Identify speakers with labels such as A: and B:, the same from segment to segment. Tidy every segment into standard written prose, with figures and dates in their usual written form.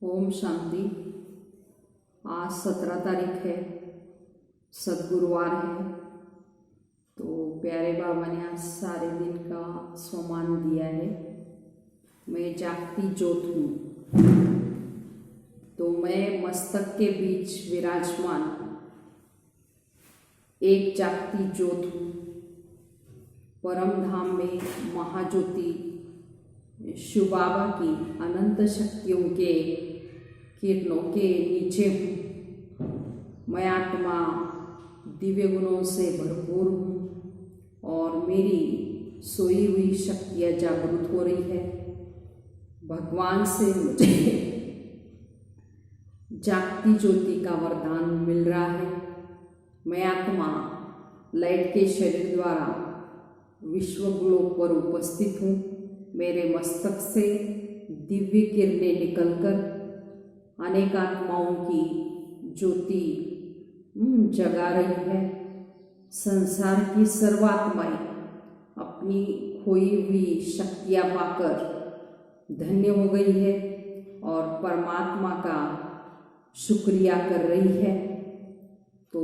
A: ओम शांति। आज 17 तारीख है, सद्गुरुवार है। तो प्यारे बाबा ने आज सारे दिन का स्वमान दिया है। मैं जागती ज्योत हूँ, तो मैं मस्तक के बीच विराजमान एक जागती ज्योत हूँ। परम धाम में महाज्योति शिव बाबा की अनंत शक्तियों के किरणों के नीचे हूँ। मैं आत्मा दिव्य गुणों से भरपूर हूँ और मेरी सोई हुई शक्तियाँ जागृत हो रही है। भगवान से मुझे जागती ज्योति का वरदान मिल रहा है। मैं आत्मा लाइट के शरीर द्वारा विश्व ग्लोब पर उपस्थित हूँ। मेरे मस्तक से दिव्य किरणें निकलकर अनेक आत्माओं की ज्योति जगा रही है। संसार की सर्वात्माएं अपनी खोई हुई शक्तियाँ पाकर धन्य हो गई है और परमात्मा का शुक्रिया कर रही है। तो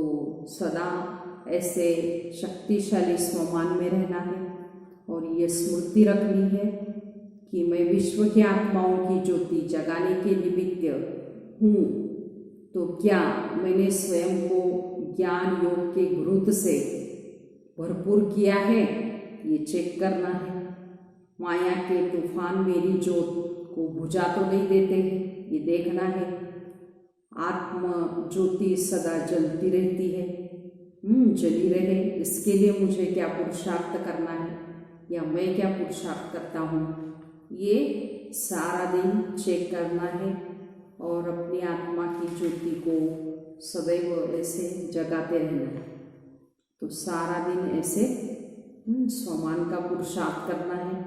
A: सदा ऐसे शक्तिशाली स्वमान में रहना है और ये स्मृति रखनी है कि मैं विश्व की आत्माओं की ज्योति जगाने के निमित्त हूँ। तो क्या मैंने स्वयं को ज्ञान योग के घृत से भरपूर किया है, ये चेक करना है। माया के तूफान मेरी ज्योत को बुझा तो नहीं देते हैं, ये देखना है। आत्म ज्योति सदा जलती रहती है, जली रहे। इसके लिए मुझे क्या पुरुषार्थ करना है या मैं क्या पुरुषार्थ करता हूँ, ये सारा दिन चेक करना है और अपनी आत्मा की ज्योति को सदैव ऐसे जगाते रहना है। तो सारा दिन ऐसे स्वमान का पुरुषार्थ करना है।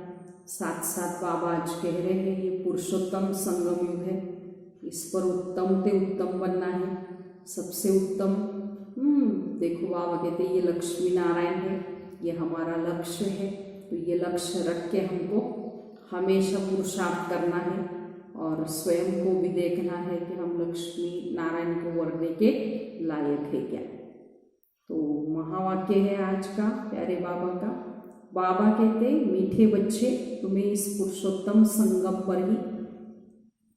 A: साथ साथ बाबा आज कह रहे हैं ये पुरुषोत्तम संगम युग है, इस पर उत्तम ते उत्तम बनना है। सबसे उत्तम देखो बाबा कहते ये लक्ष्मी नारायण है, ये हमारा लक्ष्य है। तो ये लक्ष्य रख के हमको हमेशा पुरुषार्थ करना है और स्वयं को भी देखना है कि हम लक्ष्मी नारायण को वरने के लायक है क्या। तो महावाक्य है आज का प्यारे बाबा का। बाबा कहते मीठे बच्चे, तुम्हें इस पुरुषोत्तम संगम पर ही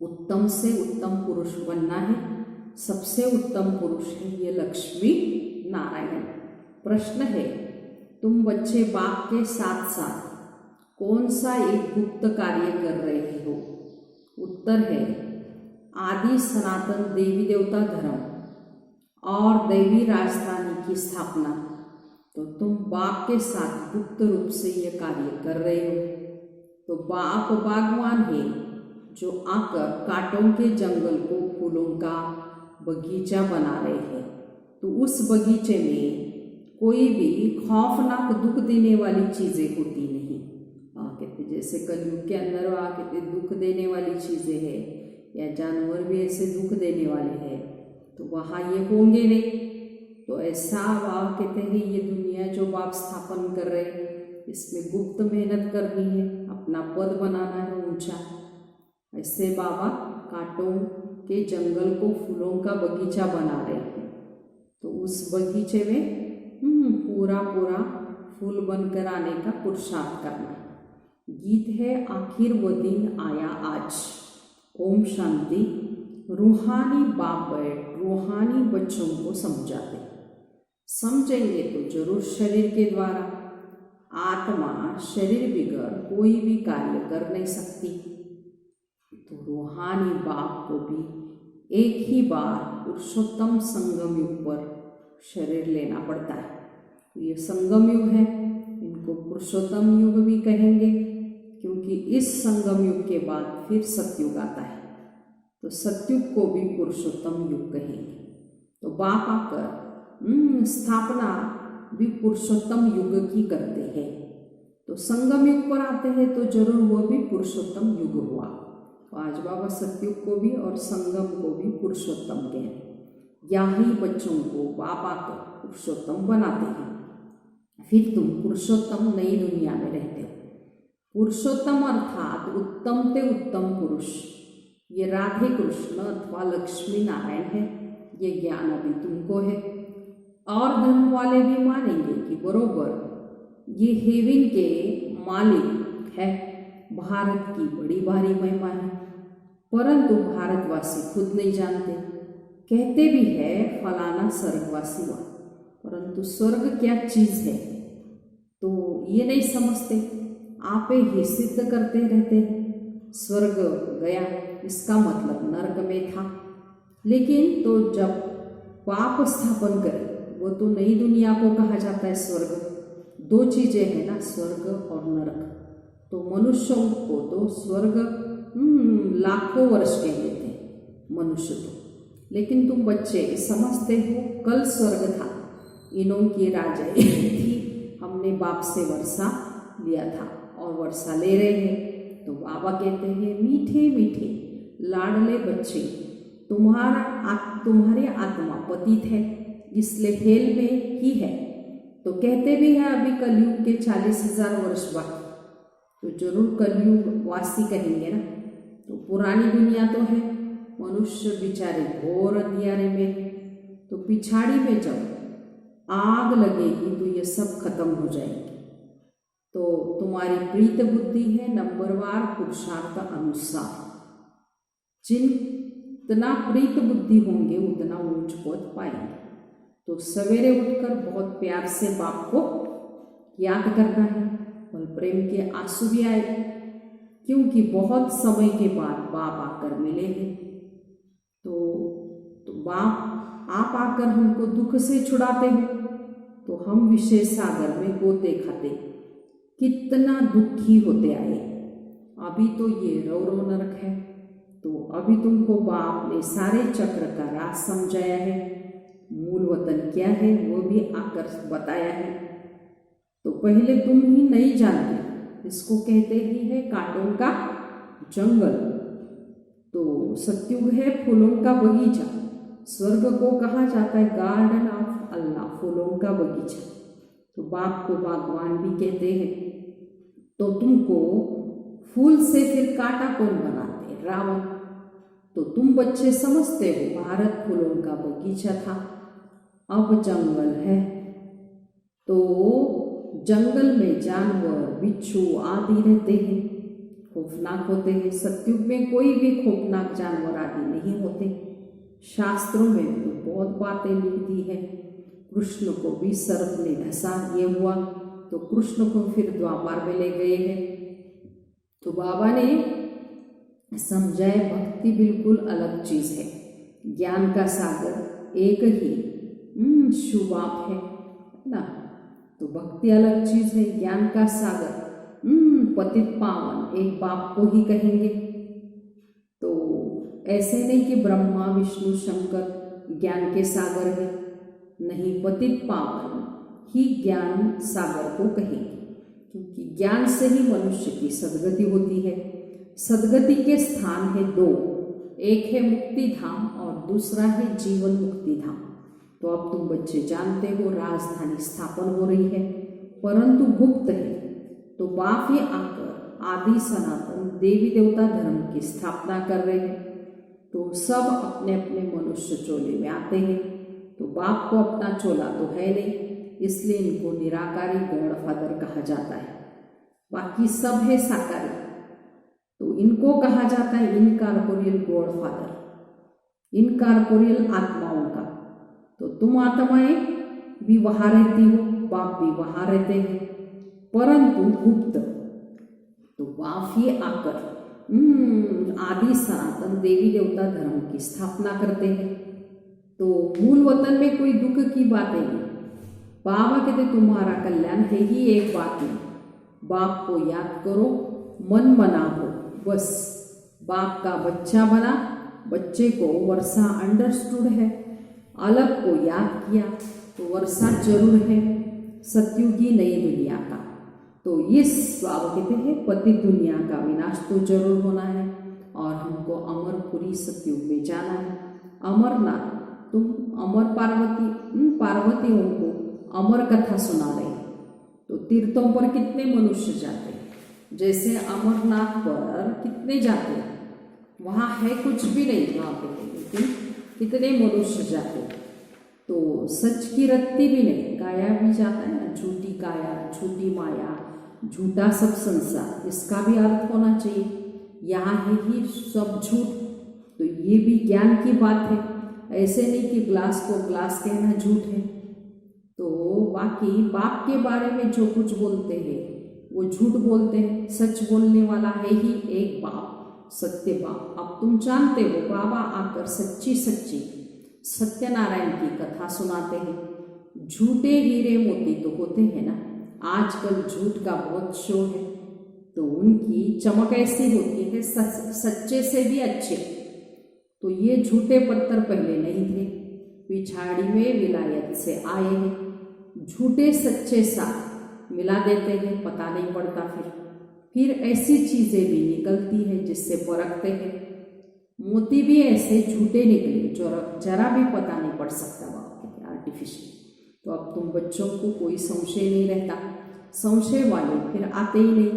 A: उत्तम से उत्तम पुरुष बनना है। सबसे उत्तम पुरुष है ये लक्ष्मी नारायण। प्रश्न है, तुम बच्चे बाप के साथ साथ कौन सा एक गुप्त कार्य कर रहे हो? उत्तर है आदि सनातन देवी देवता धर्म और दैवी राजधानी की स्थापना। तो तुम बाप के साथ गुप्त रूप से ये कार्य कर रहे हो। तो बाप बागवान है जो आकर कांटों के जंगल को फूलों का बगीचा बना रहे हैं। तो उस बगीचे में कोई भी खौफनाक दुख देने वाली चीज़ें होती नहीं। कहते जैसे कलयुग के अंदर कहते दुख देने वाली चीज़ें हैं या जानवर भी ऐसे दुख देने वाले हैं, तो वहाँ ये होंगे नहीं। तो ऐसा बाप कहते हैं ये दुनिया जो बाप स्थापन कर रहे हैं, इसमें गुप्त मेहनत करनी है, अपना पद बनाना है ऊंचा। ऐसे बाबा कांटों के जंगल को फूलों का बगीचा बना रहे हैं। तो उस बगीचे में पूरा पूरा फूल बनकर आने का पुरुषार्थ करना है। गीत है आखिर वो दिन आया आज। ओम शांति। रूहानी बाप बैठ रूहानी बच्चों को समझाते, समझेंगे तो जरूर शरीर के द्वारा। आत्मा शरीर बिगड़ कोई भी कार्य कर नहीं सकती। तो रूहानी बाप को भी एक ही बार पुरुषोत्तम संगम युग पर शरीर लेना पड़ता है। तो ये संगम युग है, इनको पुरुषोत्तम युग भी कहेंगे क्योंकि इस संगम युग के बाद फिर सतयुग आता है। तो सतयुग को भी पुरुषोत्तम युग कहेंगे। तो बाप आकर स्थापना भी पुरुषोत्तम युग की करते हैं। तो संगम युग पर आते हैं तो जरूर वो भी पुरुषोत्तम युग हुआ। तो आज बाबा सतयुग को भी और संगम को भी पुरुषोत्तम कहें। यही बच्चों को बाप आकर पुरुषोत्तम बनाते हैं। फिर तुम पुरुषोत्तम नई दुनिया में रहते हो। पुरुषोत्तम अर्थात उत्तम ते उत्तम पुरुष। ये राधे कृष्ण अथवा लक्ष्मी नारायण है, ये ज्ञान अभी तुमको है। और धन वाले भी मानेंगे कि बरोबर ये हेवन के मालिक है, भारत की बड़ी भारी महिमा है, परंतु भारतवासी खुद नहीं जानते। कहते भी है फलाना स्वर्गवासी हुआ, परंतु स्वर्ग क्या चीज है तो ये नहीं समझते। आप ही सिद्ध करते रहते हैं स्वर्ग गया, इसका मतलब नरक में था। लेकिन तो जब पाप स्थापन करे वो तो नई दुनिया को कहा जाता है स्वर्ग। दो चीजें हैं ना, स्वर्ग और नरक। तो मनुष्यों को तो स्वर्ग लाखों वर्ष कह देते हैं मनुष्य तो, लेकिन तुम बच्चे समझते हो कल स्वर्ग था, इनों की राजा थी, हमने बाप से वर्षा लिया था और वर्षा ले रहे हैं। तो बाबा कहते हैं मीठे मीठे लाडले बच्चे, तुम्हारे आत्मा पतित है, इसलिए हेल में ही है। तो कहते भी हैं अभी कलयुग के 40,000 वर्ष बाकी, तो जरूर कलयुग वासी कहेंगे ना। तो पुरानी दुनिया तो है, मनुष्य बेचारे घोर अंधियारे में, तो पिछाड़ी में जब आग लगेगी तो ये सब खत्म हो जाएगी। तो तुम्हारी प्रीत बुद्धि है नंबरवार पुरुषार्थ अनुसार, जितना प्रीत बुद्धि होंगे उतना ऊंच पद पाएंगे। तो सवेरे उठकर बहुत प्यार से बाप को याद करना है और प्रेम के आंसू भी आए, क्योंकि बहुत समय के बाद बाप आकर मिले हैं। तो बाप आप आकर हमको दुख से छुड़ाते हो, तो हम विशेष सागर में गोते खाते कितना दुखी होते आए। अभी तो ये रौरव नरक है। तो अभी तुमको बाप ने सारे चक्र का राज समझाया है, मूल वतन क्या है वो भी आकर बताया है। तो पहले तुम ही नहीं जानते, इसको कहते ही है कांटों का जंगल। तो सत्युग है फूलों का बगीचा, स्वर्ग को कहा जाता है गार्डन ऑफ अल्लाह, फूलों का बगीचा। तो बाप को बागवान भी कहते हैं। तो तुमको फूल से फिर कांटा कौन बनाते? रावण। तो तुम बच्चे समझते हो भारत फूलों का बगीचा था, अब जंगल है। तो जंगल में जानवर बिच्छू आदि रहते हैं, खौफनाक होते हैं। सत्युग में कोई भी खौफनाक जानवर आदि नहीं होते। शास्त्रों में तो बहुत बातें लिख दी है। कृष्ण को भी सर्प ने धसा, ये हुआ, तो कृष्ण को फिर द्वापर में ले गए हैं। तो बाबा ने समझाए भक्ति बिल्कुल अलग चीज है, ज्ञान का सागर एक ही शिव बाप है ना। तो भक्ति अलग चीज है, ज्ञान का सागर पतित पावन एक बाप को ही कहेंगे। तो ऐसे नहीं कि ब्रह्मा विष्णु शंकर ज्ञान के सागर है, नहीं, पतित पावन ही ज्ञान सागर को कहेंगे, क्योंकि ज्ञान से ही मनुष्य की सद्गति होती है। सद्गति के स्थान है दो, एक है मुक्ति धाम और दूसरा है जीवन मुक्ति धाम। तो अब तुम बच्चे जानते हो राजधानी स्थापन हो रही है, परंतु गुप्त है। तो बाप ही आकर आदि सनातन देवी देवता धर्म की स्थापना कर रहे हैं। तो सब अपने अपने मनुष्य चोले में आते हैं। तो बाप को अपना चोला तो है नहीं, इसलिए इनको निराकारी गॉडफादर कहा जाता है। बाकी सब है साकारी, तो इनको कहा जाता है इनकॉर्पोरियल गॉडफादर, इनकॉर्पोरियल आत्माओं का। तो तुम आत्माएं भी वहां रहती हो, बाप भी वहां रहते हैं, परंतु गुप्त। तो बाप ही आकर आदि सनातन देवी देवता धर्म की स्थापना करते हैं। तो मूल वतन में कोई दुख की बात नहीं। बाबा कहते तुम्हारा कल्याण है ही एक बात में, बाप को याद करो, मन बना हो, बस बाप का बच्चा बना। बच्चे को वर्षा अंडरस्टूड है, अलग को याद किया तो वर्षा जरूर है, सत्युगी नई दुनिया का। तो इस बाबा कहते हैं पति दुनिया का विनाश तो जरूर होना है और हमको अमरपुरी सत्युग में जाना है। अमरनाथ, तुम अमर पार्वतियों को अमर कथा सुना रहे हैं। तो तीर्थों पर कितने मनुष्य जाते हैं, जैसे अमरनाथ पर कितने जाते हैं, वहाँ है कुछ भी नहीं वहाँ पे, लेकिन कितने मनुष्य जाते। तो सच की रत्ती भी नहीं, गाया भी जाता है ना, झूठी काया, झूठी माया, झूठा सब संसार, इसका भी अर्थ होना चाहिए। यहाँ है ही सब झूठ, तो ये भी ज्ञान की बात है। ऐसे नहीं कि ग्लास को ग्लास कहना झूठ है। तो बाकी बाप के बारे में जो कुछ बोलते हैं वो झूठ बोलते हैं। सच बोलने वाला है ही एक बाप, सत्य बाप। अब तुम जानते हो बाबा आकर सच्ची सच्ची सत्यनारायण की कथा सुनाते हैं। झूठे हीरे मोती तो होते हैं ना, आजकल झूठ का बहुत शोर है, तो उनकी चमक ऐसी होती है सच्चे से भी अच्छे। तो ये झूठे पत्थर पहले नहीं थे, पिछाड़ी में विलायत से आए हैं। झूठे सच्चे साथ मिला देते हैं, पता नहीं पड़ता। फिर ऐसी चीज़ें भी निकलती है जिससे परखते हैं। मोती भी ऐसे झूठे निकले जो जरा भी पता नहीं पड़ सकता, बाप आर्टिफिशियल। तो अब तुम बच्चों को कोई संशय नहीं रहता। संशय वाले फिर आते ही नहीं।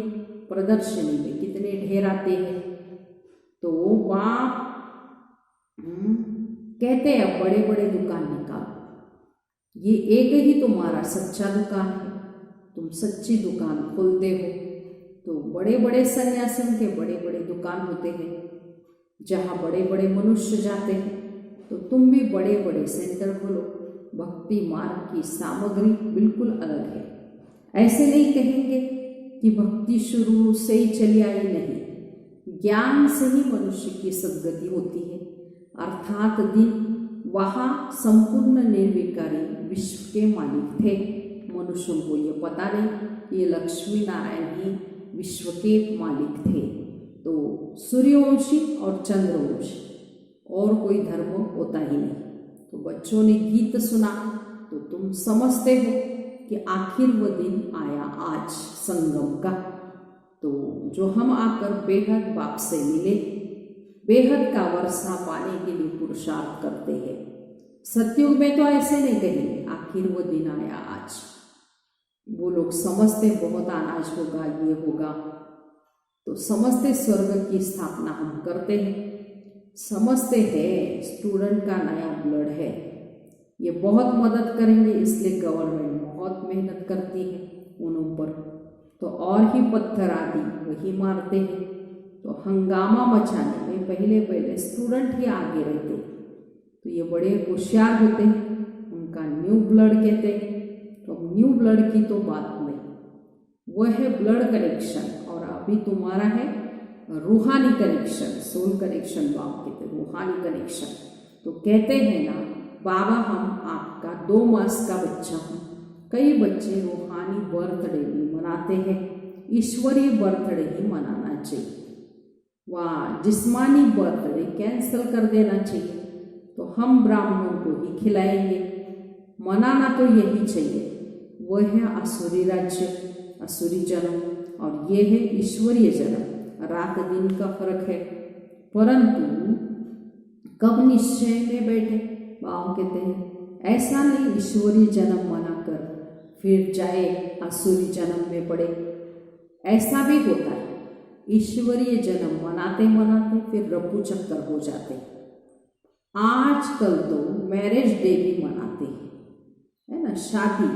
A: प्रदर्शनी में कितने ढेर आते हैं। तो वहाँ कहते हैं बड़े बड़े दुकान निकालो, ये एक ही तुम्हारा सच्चा दुकान है, तुम सच्ची दुकान खोलते हो। तो बड़े बड़े सन्यासियों के बड़े बड़े दुकान होते हैं जहाँ बड़े बड़े मनुष्य जाते हैं। तो तुम भी बड़े बड़े सेंटर खोलो। भक्ति मार्ग की सामग्री बिल्कुल अलग है। ऐसे नहीं कहेंगे कि भक्ति शुरू से ही चली आई, नहीं, ज्ञान से ही मनुष्य की सद्गति होती है। अर्थात दिन वहाँ संपूर्ण निर्विकारी विश्व के मालिक थे। मनुष्यों को ये पता नहीं, ये लक्ष्मी नारायण ही विश्व के मालिक थे। तो सूर्यवंशी और चंद्रवंशी और कोई धर्म होता ही नहीं। तो बच्चों ने गीत सुना तो तुम समझते हो कि आखिर वो दिन आया आज संगम का। तो जो हम आकर बेहद बाप से मिले, बेहद का वर्षा पाने के लिए पुरुषार्थ करते हैं। सतयुग में तो ऐसे नहीं कहेंगे आखिर वो दिन आया आज। वो लोग समझते बहुत अनाज होगा, ये होगा, तो समझते स्वर्ग की स्थापना हम करते हैं। समझते हैं स्टूडेंट का नया ब्लड है, ये बहुत मदद करेंगे, इसलिए गवर्नमेंट बहुत मेहनत करती है उन ऊपर। तो और ही पत्थर आदि वही मारते हैं। तो हंगामा मचाने में पहले पहले स्टूडेंट ही आगे रहते। तो ये बड़े होशियार होते हैं, उनका न्यू ब्लड कहते हैं। तो न्यू ब्लड की तो बात नहीं, वह है ब्लड कनेक्शन, और अभी तुम्हारा है रूहानी कनेक्शन, सोल कनेक्शन बाप कहते हैं, रूहानी कनेक्शन। तो कहते हैं ना बाबा हम आपका 2 मास का बच्चा हूँ। कई बच्चे रूहानी बर्थडे भी मनाते हैं, ईश्वरीय बर्थडे ही मनाना चाहिए। वाह, जिस्मानी बर्थडे कैंसिल कर देना चाहिए। तो हम ब्राह्मणों को ही खिलाएंगे, मनाना तो यही चाहिए। वह है आसुरी राज्य, आसुरी जन्म, और ये है ईश्वरीय जन्म। रात दिन का फर्क है, परंतु कब निश्चय में बैठे बाबा कहते हैं ऐसा नहीं ईश्वरीय जन्म मनाकर फिर जाए आसुरी जन्म में पड़े, ऐसा भी होता है। ईश्वरीय जन्म मनाते मनाते फिर रफू चक्कर हो जाते। आजकल तो मैरिज डे भी मनाते हैं, है ना, शादी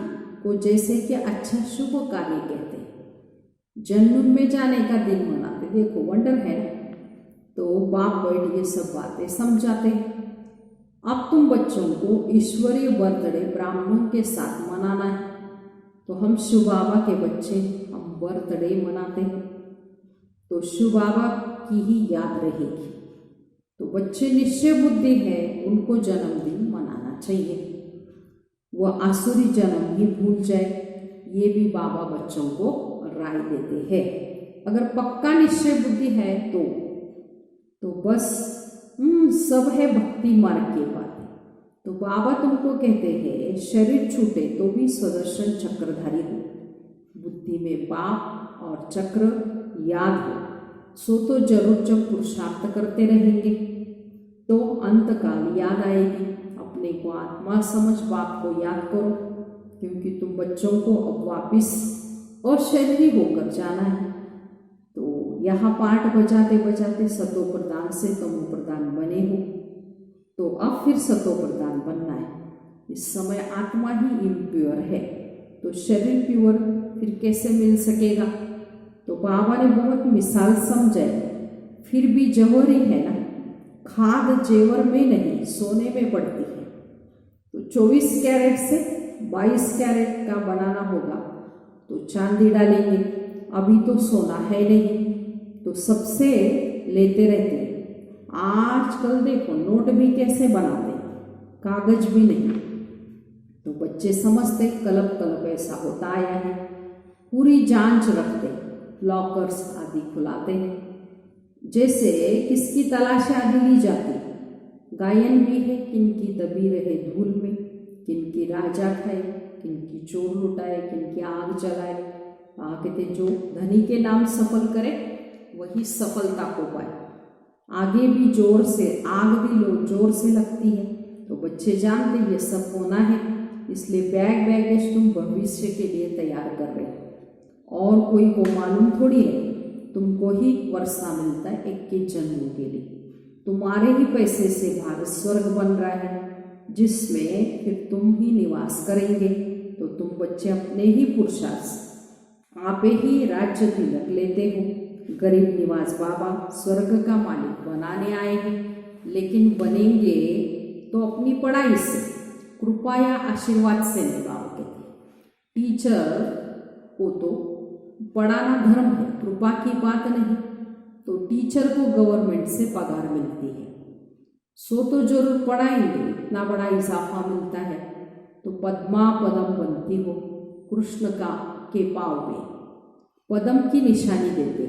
A: को जैसे कि अच्छा शुभ कार्य कहते हैं। जन्म में जाने का दिन मनाते, देखो वंडर है ना। तो बाप बैठ ये सब बातें समझाते हैं। अब तुम बच्चों को ईश्वरीय बर्थडे ब्राह्मणों के साथ मनाना है। तो हम शिव बाबा के बच्चे, हम बर्थडे मनाते हैं तो शिव बाबा की ही याद रहेगी। तो बच्चे निश्चय बुद्धि है, उनको जन्मदिन मनाना चाहिए। वह आसुरी जन्म ही भूल जाए, ये भी बाबा बच्चों को राय देते हैं। अगर पक्का निश्चय बुद्धि है तो बस सब है भक्ति मार्ग के बाद। तो बाबा तुमको कहते हैं शरीर छूटे तो भी स्वदर्शन चक्रधारी हो, बुद्धि में बाप और चक्र याद हो, सो तो जरूर जब पुरुषार्थ करते रहेंगे तो अंतकाल याद आएगी। अपने को आत्मा समझ बाप को याद करो, क्योंकि तुम बच्चों को अब वापिस और शरीरी होकर जाना है। तो यहाँ पाठ बजाते बजाते सतो प्रधान से तमो प्रधान बने हो, तो अब फिर सतो प्रधान बनना है। इस समय आत्मा ही इम्प्योर है, तो शरीर प्योर फिर कैसे मिल सकेगा? तो बाबा ने बहुत मिसाल समझाई, फिर भी जौहरी है ना, खाद जेवर में नहीं सोने में पड़ती है। तो 24 कैरेट से 22 कैरेट का बनाना होगा तो चांदी डालेंगे, अभी तो सोना है नहीं, तो सबसे लेते रहते हैं। आजकल देखो नोट भी कैसे बनाते, कागज भी नहीं। तो बच्चे समझते कलब कलब ऐसा होता आया है, पूरी जांच रखते, लॉकर्स आदि खुलाते हैं, जैसे किसकी तलाश आदि ली जाती। गायन भी है, किनकी दबी रहे धूल में, किनकी राजा खाए, किनकी चोर लुटाए, किनकी आग जलाए। कहते जो धनी के नाम सफल करे वही सफलता को पाए। आगे भी जोर से, आग भी जोर से लगती है। तो बच्चे जानते ये सब होना है, इसलिए बैगेज तुम भविष्य के लिए तैयार कर रहे हो। और कोई को मालूम थोड़ी है, तुमको ही वर्षा मिलता है 21 जन्मों के लिए। तुम्हारे ही पैसे से भारत स्वर्ग बन रहा है, जिसमें फिर तुम ही निवास करेंगे। तो तुम बच्चे अपने ही पुरुषार्थ आप ही राज्य तिलक लेते हो। गरीब निवास बाबा स्वर्ग का मालिक बनाने आए हैं, लेकिन बनेंगे तो अपनी पढ़ाई से, कृपा या आशीर्वाद से नहीं पाओगे। टीचर को तो पढ़ाना धर्म है, कृपा की बात नहीं। तो टीचर को गवर्नमेंट से पगार मिलती है, सो तो जरूर पढ़ाएंगे, इतना बड़ा इजाफा मिलता है। तो पद्मा पदम बनती हो, कृष्ण के पाँव में पदम की निशानी देते।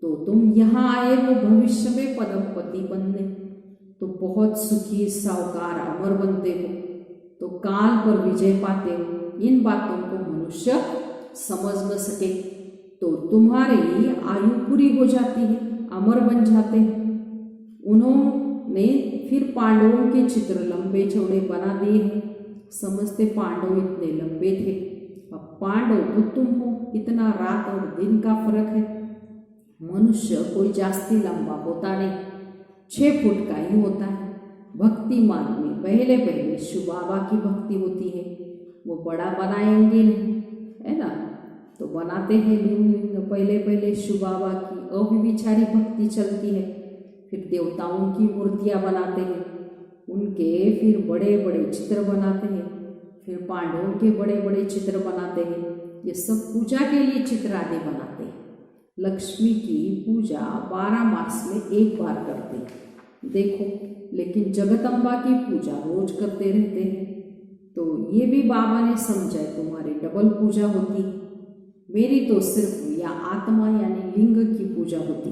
A: तो तुम यहाँ आए हो भविष्य में पदमपति बनने, तो बहुत सुखी साहूकार अमर बनते हो, तो काल पर विजय पाते हो। इन बातों को मनुष्य समझ न सके तो तुम्हारी आयु पूरी हो जाती है, अमर बन जाते हैं। उन्होंने फिर पांडवों के चित्र लंबे चौड़े बना दिए हैं। समझते पांडव इतने लंबे थे, अब पांडव तो तुम हो, इतना रात और दिन का फर्क है। मनुष्य कोई जास्ती लंबा होता नहीं, 6 फुट का ही होता है। भक्ति मार्ग में पहले पहले शिव बाबा की भक्ति होती है, वो बड़ा बनाएंगे नहीं, है ना। तो बनाते हैं लिंग, पहले पहले शिव बाबा की अविचारी भक्ति चलती है, फिर देवताओं की मूर्तियां बनाते हैं, उनके फिर बड़े बड़े चित्र बनाते हैं, फिर पांडवों के बड़े बड़े चित्र बनाते हैं। ये सब पूजा के लिए चित्र आदि बनाते हैं। लक्ष्मी की पूजा 12 मास में एक बार करते हैं, देखो। लेकिन जगदम्बा की पूजा रोज करते रहते हैं। तो ये भी बाबा ने समझा, तुम्हारी डबल पूजा होती, मेरी तो सिर्फ या आत्मा यानी लिंग की पूजा होती,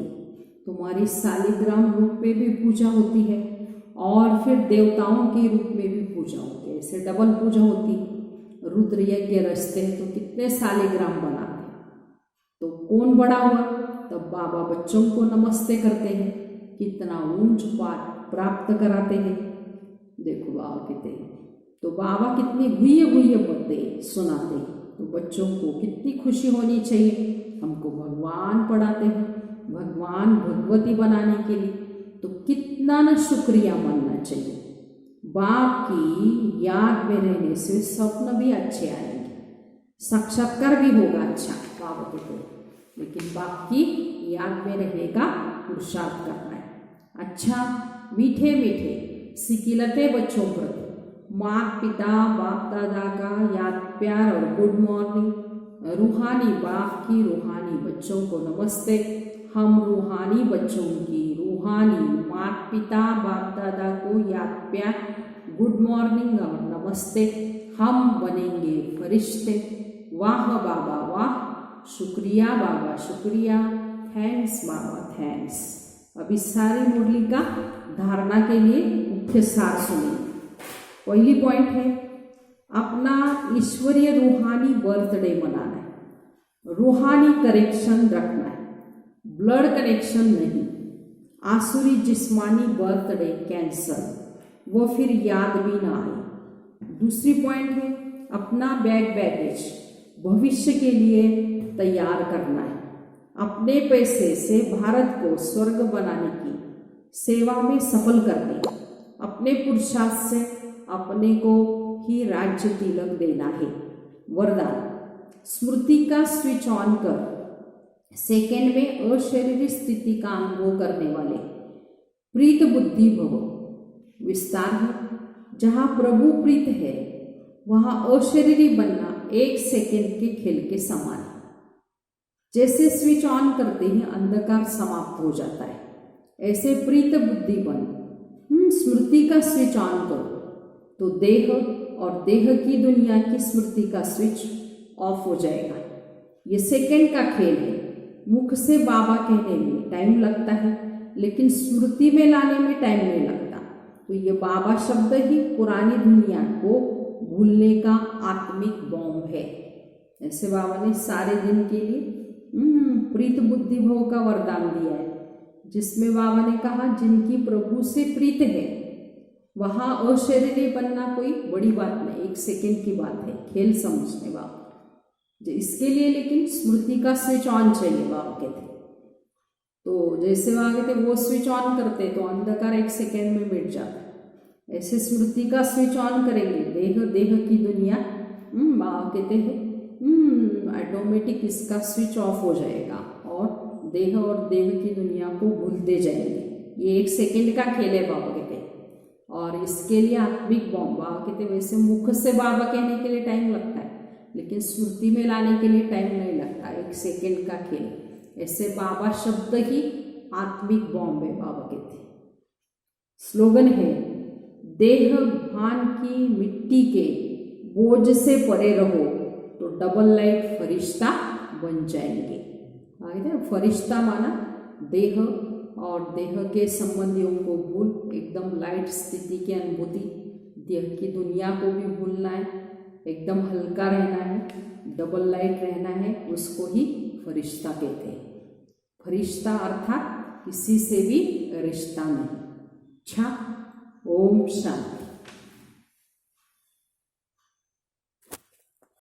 A: तुम्हारी शालिग्राम रूप में भी पूजा होती है, और फिर देवताओं के रूप में भी पूजा होती है। ऐसे डबल पूजा होती। रुद्र यज्ञ रचते हैं तो कितने शालिग्राम बनाते हैं। तो कौन बड़ा हुआ, तब बाबा बच्चों को नमस्ते करते हैं, कितना ऊंच पाठ प्राप्त कराते हैं। देखो बाबा कहते हैं, तो बाबा कितनी गुह्य बातें सुनाते हैं। तो बच्चों को कितनी खुशी होनी चाहिए। हमको भगवान पढ़ाते हैं, भगवान भगवती बनाने के लिए, तो कितना न शुक्रिया मानना चाहिए। बाप की याद में रहने से स्वप्न भी अच्छे आएंगे, साक्षात्कार भी होगा अच्छा बाबा के को, लेकिन बाप की याद में रहने का पुरुषार्थ करना है। अच्छा मीठे मीठे सिकिलते बच्चों पर माँ पिता बाप दादा का याद प्यार और गुड मॉर्निंग। रूहानी बाप की रूहानी बच्चों को नमस्ते। हम रूहानी बच्चों की रूहानी माता पिता बाप दादा को याद प्यार गुड मॉर्निंग और नमस्ते। हम बनेंगे फरिश्ते। वाह बाबा वाह, शुक्रिया बाबा शुक्रिया, थैंक्स बाबा थैंक्स। अब इस सारी मुरली का धारणा के लिए मुख्य सार सुनिए। पहली पॉइंट है अपना ईश्वरीय रूहानी बर्थडे मनाना है, रूहानी कनेक्शन रखना है, ब्लड कनेक्शन नहीं। आसुरी जिस्मानी बर्थडे कैंसर, वो फिर याद भी ना आए। दूसरी पॉइंट है अपना बैगेज भविष्य के लिए तैयार करना है। अपने पैसे से भारत को स्वर्ग बनाने की सेवा में सफल कर दें। अपने पुरुषार्थ से अपने को ही राज्य तिलक देना है। वरदान, स्मृति का स्विच ऑन कर सेकेंड में अशरीरी स्थिति का अनुभव करने वाले प्रीत बुद्धि भव। विस्तार है, जहाँ प्रभु प्रीत है वहाँ अशरीरी बनना 1 सेकेंड के खेल के समान है। जैसे स्विच ऑन करते ही अंधकार समाप्त हो जाता है, ऐसे प्रीत बुद्धि बन स्मृति का स्विच ऑन करो तो देह और देह की दुनिया की स्मृति का स्विच ऑफ हो जाएगा। ये सेकेंड का खेल है। मुख से बाबा कहने में टाइम लगता है, लेकिन स्मृति में लाने में टाइम नहीं लगता। तो ये बाबा शब्द ही पुरानी दुनिया को भूलने का आत्मिक बॉम्ब है। ऐसे बाबा ने सारे दिन के लिए प्रीत बुद्धि भव का वरदान दिया है, जिसमें बाबा ने कहा जिनकी प्रभु से प्रीत है वहाँ अशरीरी बनना कोई बड़ी बात नहीं, 1 सेकेंड की बात है, खेल समझने बाबा। इसके लिए लेकिन स्मृति का स्विच ऑन चाहिए बाबा कहते। तो जैसे बाबा कहते वो स्विच ऑन करते तो अंधकार 1 सेकेंड में मिट जाता। ऐसे स्मृति का स्विच ऑन करेंगे, देह की दुनिया बाबा कहते हैं ऑटोमेटिक इसका स्विच ऑफ हो जाएगा और देह की दुनिया को भूलते जाएंगे। ये 1 सेकेंड का खेल है बाबा कहते हैं। और इसके लिए आत्मिक बॉम्ब बाबा कहते वैसे मुख से बाबा कहने के लिए टाइम लगता है, लेकिन स्मृति में लाने के लिए टाइम नहीं लगता, 1 सेकेंड का खेल। ऐसे बाबा शब्द ही आत्मिक बॉम्ब है बाबा कहते। स्लोगन है, देह भान की मिट्टी के बोझ से परे रहो तो डबल लाइट फरिश्ता बन जाएंगे। फरिश्ता माना देह और देह के संबंधियों को भूल एकदम लाइट स्थिति की अनुभूति, देह की दुनिया को भी भूलना है, एकदम हल्का रहना है, डबल लाइट रहना है, उसको ही फरिश्ता कहते हैं। फरिश्ता अर्थात किसी से भी रिश्ता नहीं। अच्छा, ओम शांति।